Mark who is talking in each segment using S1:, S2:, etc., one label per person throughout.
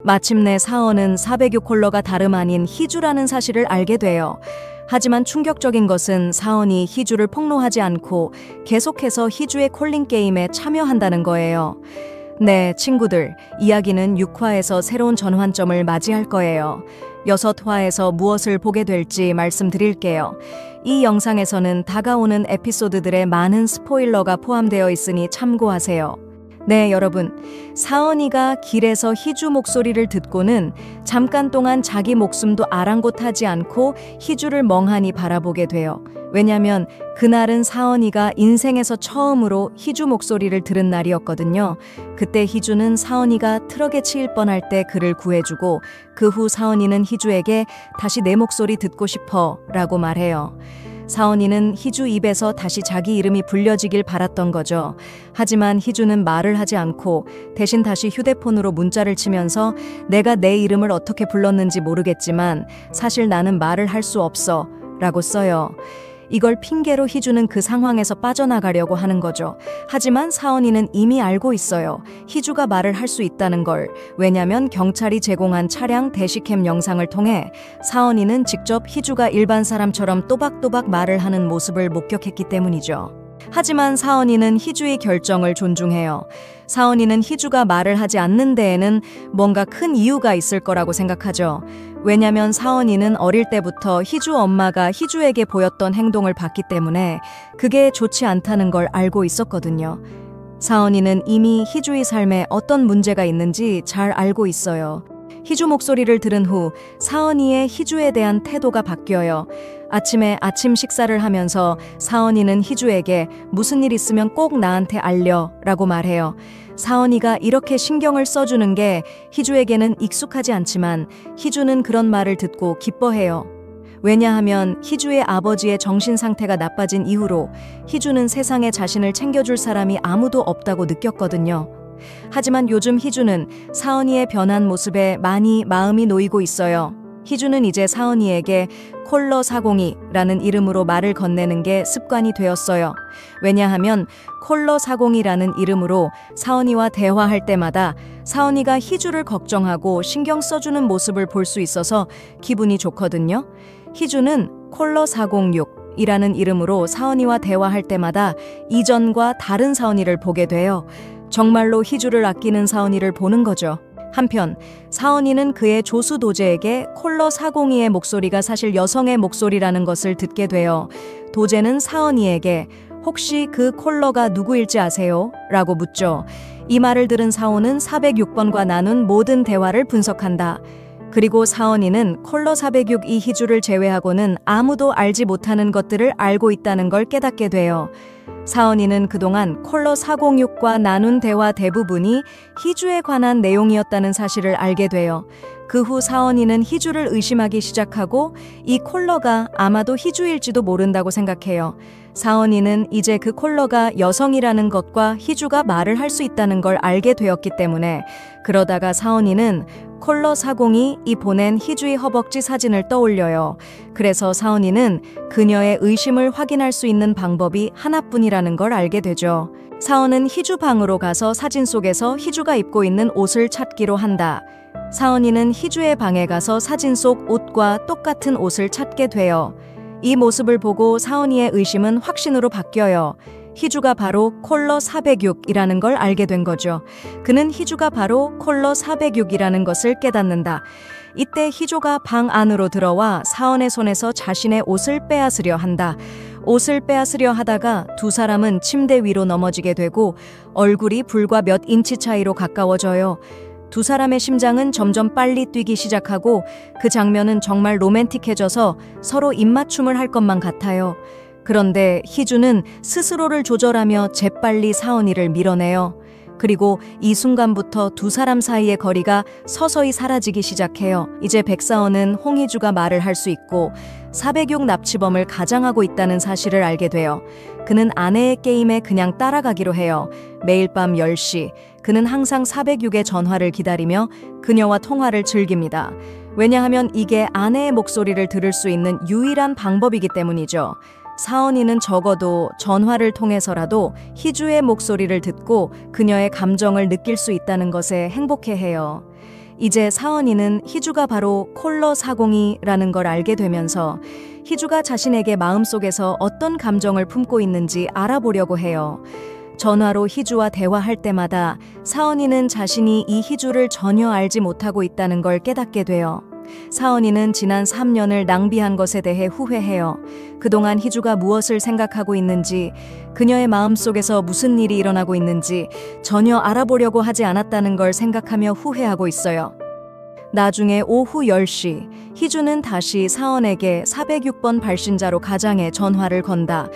S1: 마침내 사원은 406 콜러가 다름 아닌 희주라는 사실을 알게 돼요. 하지만 충격적인 것은 사원이 희주를 폭로하지 않고 계속해서 희주의 콜링 게임에 참여한다는 거예요. 네, 친구들, 이야기는 6화에서 새로운 전환점을 맞이할 거예요. 6화에서 무엇을 보게 될지 말씀드릴게요. 이 영상에서는 다가오는 에피소드들의 많은 스포일러가 포함되어 있으니 참고하세요. 네, 여러분. 사원이가 길에서 희주 목소리를 듣고는 잠깐 동안 자기 목숨도 아랑곳하지 않고 희주를 멍하니 바라보게 돼요. 왜냐면 그날은 사원이가 인생에서 처음으로 희주 목소리를 들은 날이었거든요. 그때 희주는 사원이가 트럭에 치일 뻔할 때 그를 구해주고 그 후 사원이는 희주에게 다시 내 목소리 듣고 싶어 라고 말해요. 사원이는 희주 입에서 다시 자기 이름이 불려지길 바랐던 거죠. 하지만 희주는 말을 하지 않고 대신 다시 휴대폰으로 문자를 치면서 내가 내 이름을 어떻게 불렀는지 모르겠지만 사실 나는 말을 할 수 없어 라고 써요. 이걸 핑계로 희주는 그 상황에서 빠져나가려고 하는 거죠. 하지만 사원이는 이미 알고 있어요. 희주가 말을 할 수 있다는 걸. 왜냐면 경찰이 제공한 차량 대시캠 영상을 통해 사원이는 직접 희주가 일반 사람처럼 또박또박 말을 하는 모습을 목격했기 때문이죠. 하지만 사원이는 희주의 결정을 존중해요. 사원이는 희주가 말을 하지 않는 데에는 뭔가 큰 이유가 있을 거라고 생각하죠. 왜냐면 사원이는 어릴 때부터 희주 엄마가 희주에게 보였던 행동을 봤기 때문에 그게 좋지 않다는 걸 알고 있었거든요. 사원이는 이미 희주의 삶에 어떤 문제가 있는지 잘 알고 있어요. 희주 목소리를 들은 후 사원이의 희주에 대한 태도가 바뀌어요. 아침에 아침 식사를 하면서 사원이는 희주에게 무슨 일 있으면 꼭 나한테 알려 라고 말해요. 사원이가 이렇게 신경을 써주는 게 희주에게는 익숙하지 않지만 희주는 그런 말을 듣고 기뻐해요. 왜냐하면 희주의 아버지의 정신 상태가 나빠진 이후로 희주는 세상에 자신을 챙겨줄 사람이 아무도 없다고 느꼈거든요. 하지만 요즘 희주는 사원이의 변한 모습에 많이 마음이 놓이고 있어요. 희주는 이제 사원이에게 콜러 402라는 이름으로 말을 건네는 게 습관이 되었어요. 왜냐하면 콜러 402라는 이름으로 사원이와 대화할 때마다 사원이가 희주를 걱정하고 신경 써주는 모습을 볼 수 있어서 기분이 좋거든요. 희주는 콜러 406이라는 이름으로 사원이와 대화할 때마다 이전과 다른 사원이를 보게 돼요. 정말로 희주를 아끼는 사원이를 보는 거죠. 한편 사원이는 그의 조수 도제에게 콜러 402의 목소리가 사실 여성의 목소리라는 것을 듣게 돼요. 도제는 사원이에게 혹시 그 콜러가 누구일지 아세요? 라고 묻죠. 이 말을 들은 사원은 406번과 나눈 모든 대화를 분석한다. 그리고 사원이는 콜러 406 이 희주를 제외하고는 아무도 알지 못하는 것들을 알고 있다는 걸 깨닫게 돼요. 사원이는 그동안 콜러 406과 나눈 대화 대부분이 희주에 관한 내용이었다는 사실을 알게 돼요. 그 후 사원이는 희주를 의심하기 시작하고 이 콜러가 아마도 희주일지도 모른다고 생각해요. 사원이는 이제 그 콜러가 여성이라는 것과 희주가 말을 할 수 있다는 걸 알게 되었기 때문에 그러다가 사원이는 콜러 402이 보낸 희주의 허벅지 사진을 떠올려요. 그래서 사원이는 그녀의 의심을 확인할 수 있는 방법이 하나뿐이라는 걸 알게 되죠. 사원은 희주 방으로 가서 사진 속에서 희주가 입고 있는 옷을 찾기로 한다. 사원이는 희주의 방에 가서 사진 속 옷과 똑같은 옷을 찾게 돼요. 이 모습을 보고 사원이의 의심은 확신으로 바뀌어요. 희주가 바로 콜러 406이라는 걸 알게 된 거죠. 그는 희주가 바로 콜러 406이라는 것을 깨닫는다. 이때 희주가 방 안으로 들어와 사원의 손에서 자신의 옷을 빼앗으려 한다. 옷을 빼앗으려 하다가 두 사람은 침대 위로 넘어지게 되고 얼굴이 불과 몇 인치 차이로 가까워져요. 두 사람의 심장은 점점 빨리 뛰기 시작하고 그 장면은 정말 로맨틱해져서 서로 입맞춤을 할 것만 같아요. 그런데 희주는 스스로를 조절하며 재빨리 사원이를 밀어내요. 그리고 이 순간부터 두 사람 사이의 거리가 서서히 사라지기 시작해요. 이제 백사원은 홍희주가 말을 할 수 있고 406 납치범을 가장하고 있다는 사실을 알게 돼요. 그는 아내의 게임에 그냥 따라가기로 해요. 매일 밤 10시 그는 항상 406의 전화를 기다리며 그녀와 통화를 즐깁니다. 왜냐하면 이게 아내의 목소리를 들을 수 있는 유일한 방법이기 때문이죠. 사원이는 적어도 전화를 통해서라도 희주의 목소리를 듣고 그녀의 감정을 느낄 수 있다는 것에 행복해해요. 이제 사원이는 희주가 바로 콜러 402라는 걸 알게 되면서 희주가 자신에게 마음속에서 어떤 감정을 품고 있는지 알아보려고 해요. 전화로 희주와 대화할 때마다 사원이는 자신이 이 희주를 전혀 알지 못하고 있다는 걸 깨닫게 돼요. 사원이는 지난 3년을 낭비한 것에 대해 후회해요. 그동안 희주가 무엇을 생각하고 있는지, 그녀의 마음속에서 무슨 일이 일어나고 있는지 전혀 알아보려고 하지 않았다는 걸 생각하며 후회하고 있어요. 나중에 오후 10시, 희주는 다시 사원에게 406번 발신자로 가장에 전화를 건다.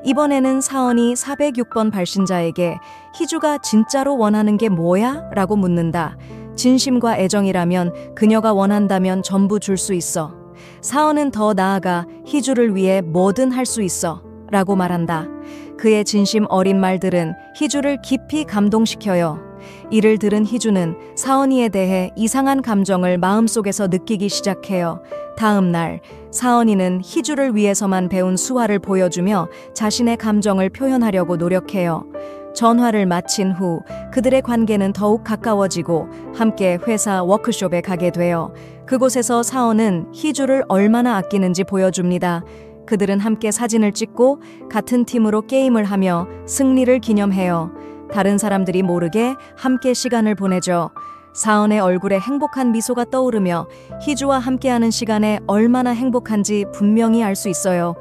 S1: 이번에는 사원이 406번 발신자에게 희주가 진짜로 원하는 게 뭐야? 라고 묻는다. 진심과 애정이라면 그녀가 원한다면 전부 줄 수 있어. 사원은 더 나아가 희주를 위해 뭐든 할 수 있어 라고 말한다. 그의 진심 어린 말들은 희주를 깊이 감동시켜요. 이를 들은 희주는 사원이에 대해 이상한 감정을 마음속에서 느끼기 시작해요. 다음 날 사원이는 희주를 위해서만 배운 수화를 보여주며 자신의 감정을 표현하려고 노력해요. 전화를 마친 후 그들의 관계는 더욱 가까워지고 함께 회사 워크숍에 가게 돼요. 그곳에서 사원은 희주를 얼마나 아끼는지 보여줍니다. 그들은 함께 사진을 찍고 같은 팀으로 게임을 하며 승리를 기념해요. 다른 사람들이 모르게 함께 시간을 보내죠. 사원의 얼굴에 행복한 미소가 떠오르며 희주와 함께하는 시간에 얼마나 행복한지 분명히 알 수 있어요.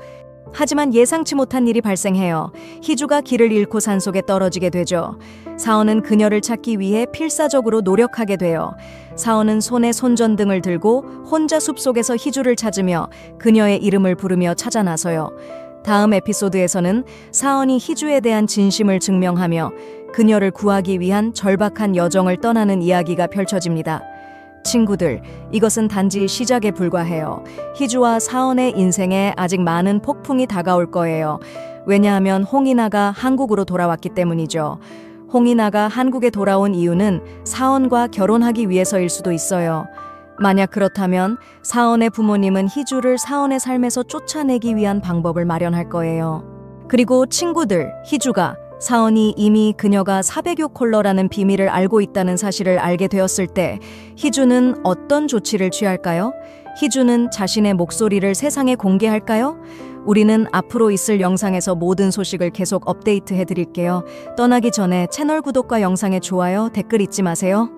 S1: 하지만 예상치 못한 일이 발생해요. 희주가 길을 잃고 산속에 떨어지게 되죠. 사원은 그녀를 찾기 위해 필사적으로 노력하게 돼요. 사원은 손에 손전등을 들고 혼자 숲속에서 희주를 찾으며 그녀의 이름을 부르며 찾아 나서요. 다음 에피소드에서는 사원이 희주에 대한 진심을 증명하며 그녀를 구하기 위한 절박한 여정을 떠나는 이야기가 펼쳐집니다. 친구들, 이것은 단지 시작에 불과해요. 희주와 사원의 인생에 아직 많은 폭풍이 다가올 거예요. 왜냐하면 홍인아가 한국으로 돌아왔기 때문이죠. 홍인아가 한국에 돌아온 이유는 사원과 결혼하기 위해서일 수도 있어요. 만약 그렇다면 사원의 부모님은 희주를 사원의 삶에서 쫓아내기 위한 방법을 마련할 거예요. 그리고 친구들, 희주가 사원이 이미 그녀가 406 콜러라는 비밀을 알고 있다는 사실을 알게 되었을 때 희주는 어떤 조치를 취할까요? 희주는 자신의 목소리를 세상에 공개할까요? 우리는 앞으로 있을 영상에서 모든 소식을 계속 업데이트해 드릴게요. 떠나기 전에 채널 구독과 영상의 좋아요, 댓글 잊지 마세요.